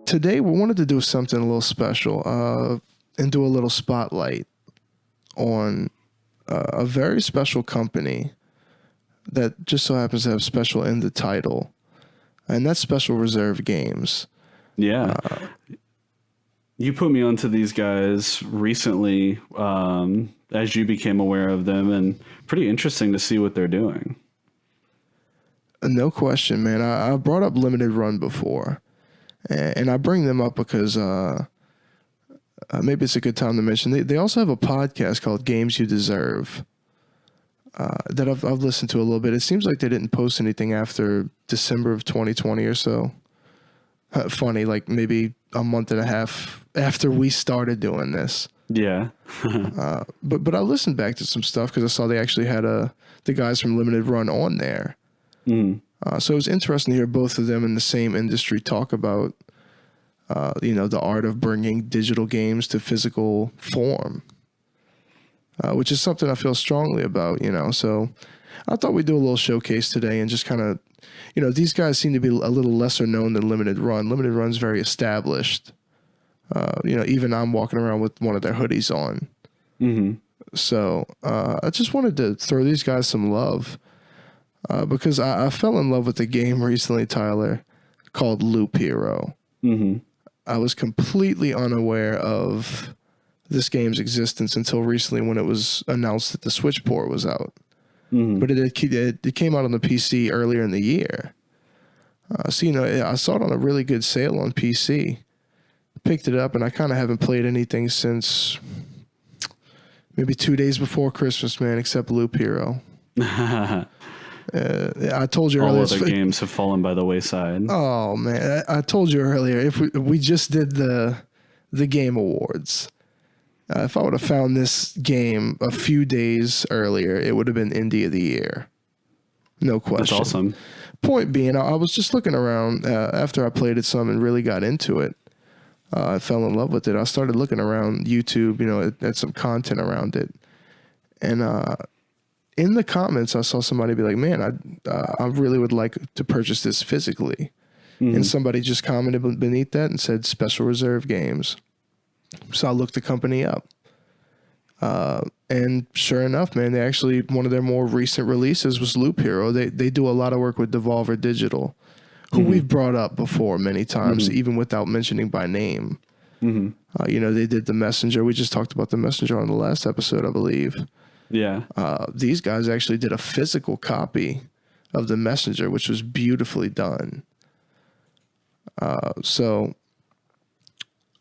today we wanted to do something a little special and do a little spotlight on a very special company that just so happens to have special in the title, and that's Special Reserve Games. Yeah. You put me onto these guys recently as you became aware of them, and pretty interesting to see what they're doing. No question, man. I brought up Limited Run before, and I bring them up because maybe it's a good time to mention. They also have a podcast called Games You Deserve that I've listened to a little bit. It seems like they didn't post anything after December of 2020 or so. Funny, like maybe a month and a half after we started doing this. Yeah. But I listened back to some stuff because I saw they actually had the guys from Limited Run on there. Mm. So it was interesting to hear both of them in the same industry talk about, the art of bringing digital games to physical form, which is something I feel strongly about, So I thought we'd do a little showcase today and just kind of, these guys seem to be a little lesser known than Limited Run. Limited Run's very established. Even I'm walking around with one of their hoodies on. Mm-hmm. So I just wanted to throw these guys some love. Because I fell in love with a game recently, Tyler, called Loop Hero. Mm-hmm. I was completely unaware of this game's existence until recently when it was announced that the Switch port was out. Mm-hmm. But it came out on the PC earlier in the year. I saw it on a really good sale on PC. Picked it up, and I kind of haven't played anything since maybe 2 days before Christmas, man, except Loop Hero. I told you earlier. All other games have fallen by the wayside. Oh man, I told you earlier. If we just did the Game Awards, if I would have found this game a few days earlier, it would have been Indie of the Year. No question. That's awesome. Point being, I was just looking around after I played it some and really got into it. I fell in love with it. I started looking around YouTube, at some content around it, and in the comments, I saw somebody be like, man, I really would like to purchase this physically. Mm-hmm. And somebody just commented beneath that and said Special Reserve Games. So I looked the company up. And sure enough, man, they actually, one of their more recent releases was Loop Hero. They do a lot of work with Devolver Digital, who mm-hmm. we've brought up before many times, mm-hmm. even without mentioning by name. Mm-hmm. They did The Messenger. We just talked about The Messenger on the last episode, I believe. Yeah. These guys actually did a physical copy of The Messenger, which was beautifully done. So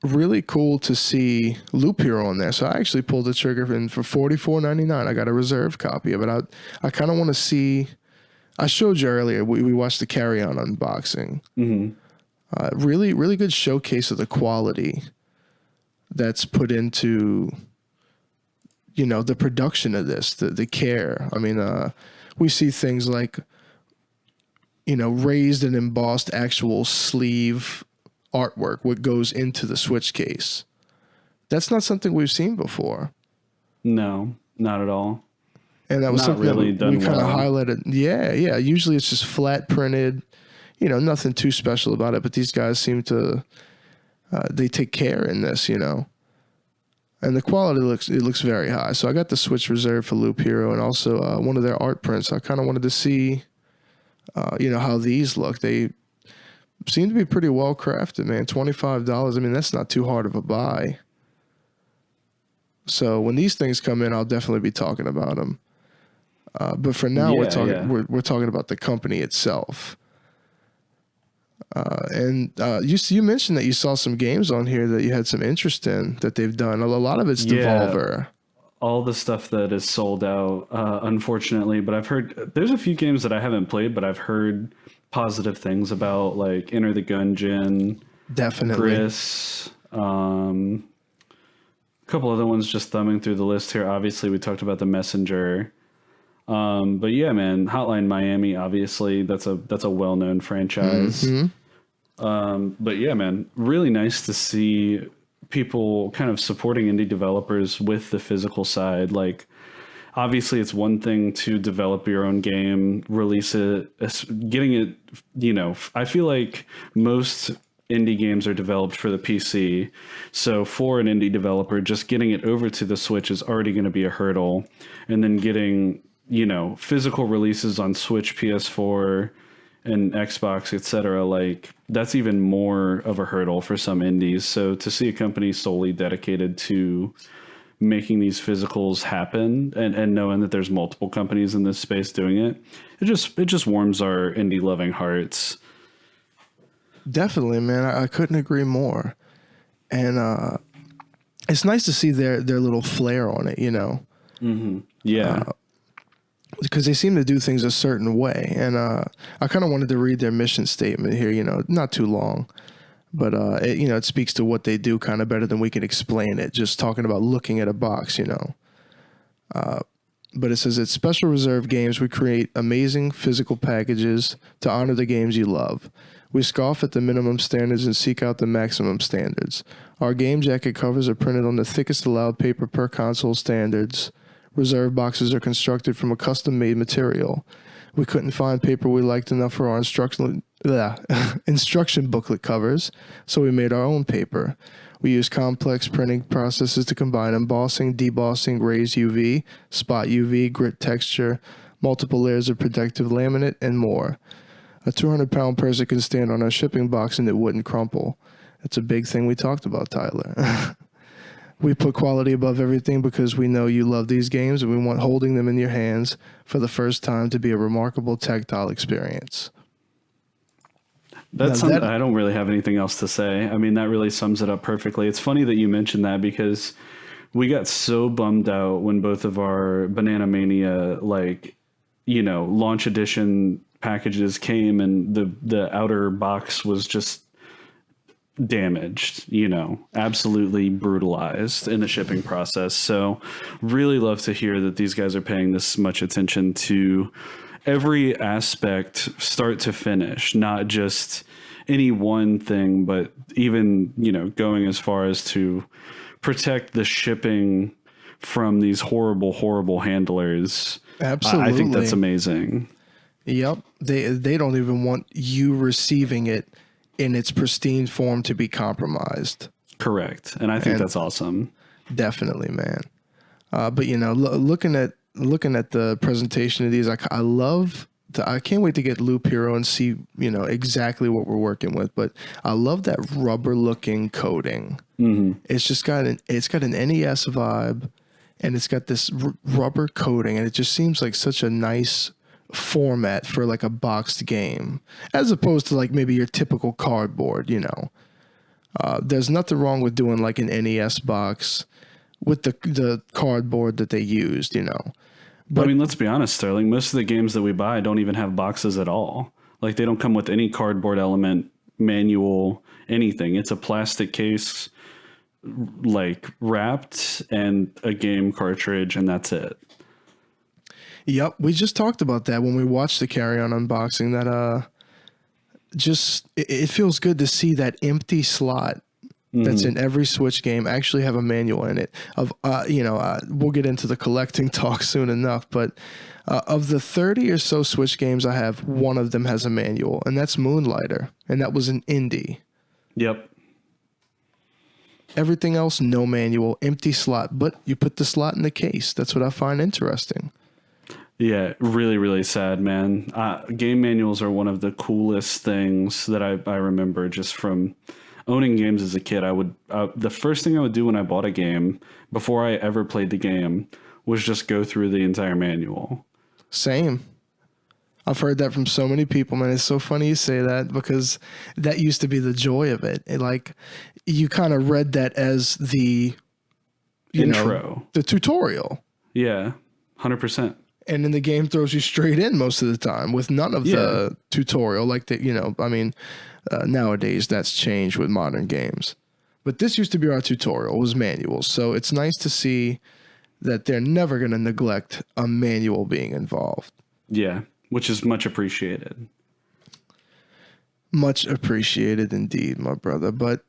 really cool to see Loop Hero on there. So I actually pulled the trigger for $44.99. I got a reserve copy of it. I kind of want to see. I showed you earlier. We watched the Carry On unboxing. Mm-hmm. Really, really good showcase of the quality that's put into the production of this, the care. I mean, we see things like, raised and embossed actual sleeve artwork, what goes into the Switch case. That's not something we've seen before. No, not at all. And that was not something really that we kind of well. highlighted. Yeah. Usually it's just flat printed, nothing too special about it. But these guys seem to, they take care in this, And the quality looks very high. So I got the Switch reserved for Loop Hero and also one of their art prints. I kind of wanted to see, how these look. They seem to be pretty well crafted, man. $25. I mean, that's not too hard of a buy. So when these things come in, I'll definitely be talking about them. But for now, we're talking about the company itself. And you mentioned that you saw some games on here that you had some interest in that they've done. A lot of it's Devolver. All the stuff that is sold out, unfortunately. But I've heard there's a few games that I haven't played, but I've heard positive things about, like Enter the Gungeon, definitely. Gris, a couple other ones just thumbing through the list here. Obviously, we talked about The Messenger. But yeah, man, Hotline Miami, obviously that's a well-known franchise. Mm-hmm. But yeah, man, really nice to see people kind of supporting indie developers with the physical side. Like, obviously it's one thing to develop your own game, release it, getting it, I feel like most indie games are developed for the PC. So for an indie developer, just getting it over to the Switch is already going to be a hurdle. And then getting, physical releases on Switch, PS4, and Xbox, etc., like that's even more of a hurdle for some indies. So to see a company solely dedicated to making these physicals happen and knowing that there's multiple companies in this space doing it, it just warms our indie loving hearts. Definitely, man. I couldn't agree more. And it's nice to see their little flair on it, Yeah. because they seem to do things a certain way. And I kind of wanted to read their mission statement here, not too long. But, it speaks to what they do kind of better than we can explain it, just talking about looking at a box, But it says at Special Reserve Games, we create amazing physical packages to honor the games you love. We scoff at the minimum standards and seek out the maximum standards. Our game jacket covers are printed on the thickest allowed paper per console standards. Reserve boxes are constructed from a custom-made material. We couldn't find paper we liked enough for our instruction booklet covers, so we made our own paper. We use complex printing processes to combine embossing, debossing, raised UV, spot UV, grit texture, multiple layers of protective laminate, and more. A 200-pound person can stand on our shipping box and it wouldn't crumple. That's a big thing we talked about, Tyler. We put quality above everything because we know you love these games and we want holding them in your hands for the first time to be a remarkable tactile experience. I don't really have anything else to say. I mean, that really sums it up perfectly. It's funny that you mentioned that because we got so bummed out when both of our Banana Mania, launch edition packages came and the outer box was just damaged, absolutely brutalized in the shipping process. So really love to hear that these guys are paying this much attention to every aspect, start to finish, not just any one thing, but even, going as far as to protect the shipping from these horrible, horrible handlers. Absolutely. I think that's amazing. Yep. They don't even want you receiving it in its pristine form to be compromised. Correct. And I think that's awesome. Definitely, man. But looking at the presentation of these, I can't wait to get Loop Hero and see, exactly what we're working with. But I love that rubber looking coating. Mm-hmm. It's just got an NES vibe, and it's got this rubber coating, and it just seems like such a nice format for like a boxed game, as opposed to like maybe your typical cardboard. There's nothing wrong with doing like an NES box with the cardboard that they used. But I mean, let's be honest, Sterling. Most of the games that we buy don't even have boxes at all. Like they don't come with any cardboard element, manual, anything. It's a plastic case, like wrapped, and a game cartridge, and that's it. Yep, we just talked about that when we watched the Carry-On unboxing. That it feels good to see that empty slot that's in every Switch game actually have a manual in it. We'll get into the collecting talk soon enough, but of the 30 or so Switch games I have, one of them has a manual, and that's Moonlighter, and that was an indie. Yep. Everything else, no manual, empty slot, but you put the slot in the case. That's what I find interesting. Yeah, really, really sad, man. Game manuals are one of the coolest things that I remember just from owning games as a kid. The first thing I would do when I bought a game, before I ever played the game, was just go through the entire manual. Same. I've heard that from so many people, man. It's so funny you say that because that used to be the joy of it. You kind of read that as the intro, the tutorial. Yeah, 100%. And then the game throws you straight in most of the time with none of the tutorial. Nowadays that's changed with modern games. But this used to be our tutorial, was manuals. So it's nice to see that they're never going to neglect a manual being involved. Yeah, which is much appreciated. Much appreciated indeed, my brother. But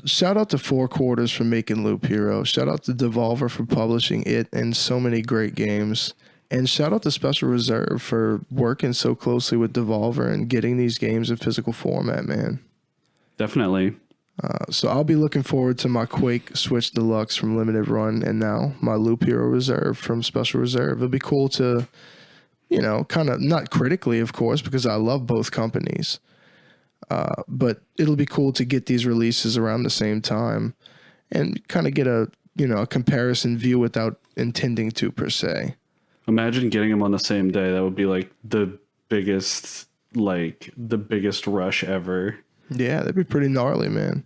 shout out to Four Quarters for making Loop Hero. Shout out to Devolver for publishing it and so many great games. And shout out to Special Reserve for working so closely with Devolver and getting these games in physical format, man. Definitely. So I'll be looking forward to my Quake Switch Deluxe from Limited Run, and now my Loop Hero Reserve from Special Reserve. It'll be cool to, kind of not critically, of course, because I love both companies. But it'll be cool to get these releases around the same time and kind of get a comparison view without intending to per se. Imagine getting them on the same day. That would be like the biggest rush ever. Yeah, that'd be pretty gnarly, man.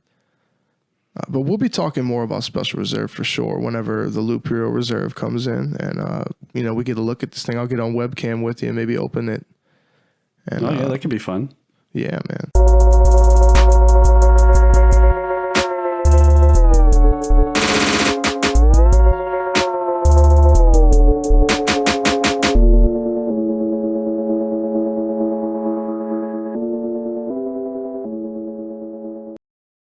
But we'll be talking more about Special Reserve for sure whenever the Loop Hero Reserve comes in, and we get a look at this thing. I'll get on webcam with you and maybe open it. And, yeah, that could be fun. Yeah, man.